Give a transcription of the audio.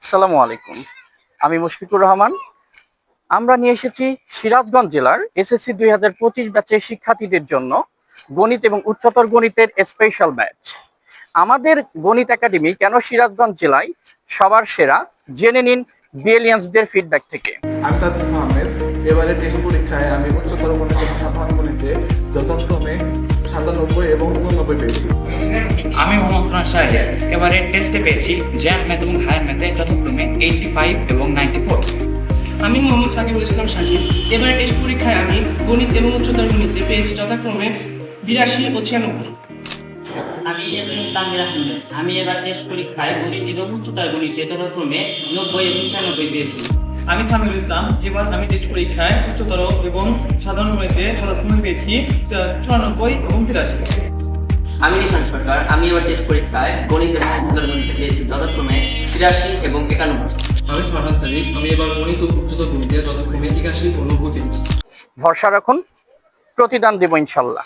আসসালামু আলাইকুম। আমি মুশফিকুর রহমান। আমরা নিয়ে এসেছি সিরাজগঞ্জ জেলার এসএসসি 2025 ব্যাচের শিক্ষার্থীদের জন্য গণিত এবং উচ্চতর গণিতের স্পেশাল ব্যাচ। আমাদের গণিত একাডেমি কেন সিরাজগঞ্জ জেলায় সবার সেরা, জেনে নিন বিএলিয়ান্সদের ফিডব্যাক থেকে। আমি তাসিফ আহমেদ। এবারে টেস্ট পরীক্ষায় আমি উচ্চতর গণিত এবং সাধারণ গণিতে যথাক্রমে 97 এবং 89 পেয়েছি। আমি মোহাম্মদ সুরান শাহের। এবারে টেস্টে পেয়েছি জ্যাম ম্যাথ এবং হায়ার ম্যাথে যথাক্রমে 85 এবং 94। আমি মোহাম্মদ সাকিবুল ইসলাম সাজিদ। এবারে টেস্ট পরীক্ষায় আমি গণিত এবং উচ্চতর গণিতে পেয়েছি যথাক্রমে 82 ও 96। আমি এস তানভীর আহমেদ। আমি এবার টেস্ট পরীক্ষায় গণিত এবং উচ্চতর গণিতে যথাক্রমে 90 এবং 96 পেয়েছি। আমি সামিউল ইসলাম। এবার আমি টেস্ট পরীক্ষায় উচ্চতর এবং সাধারণ গণিতে যথাক্রমে পেয়েছি 94 এবং 83। আমি নিশান সরকার। আমি এবার টেস্ট পরীক্ষায় গণিত এবং উচ্চতর গণিতে পেয়েছি যথাক্রমে 83 এবং 91। আমি ফারহান সাদিক। আমি এবার গণিত ও উচ্চতর গণিতে যথাক্রমে 81 ও 90 পেয়েছি। ভরসা রাখুন, প্রতিদান দেব ইনশাল্লাহ।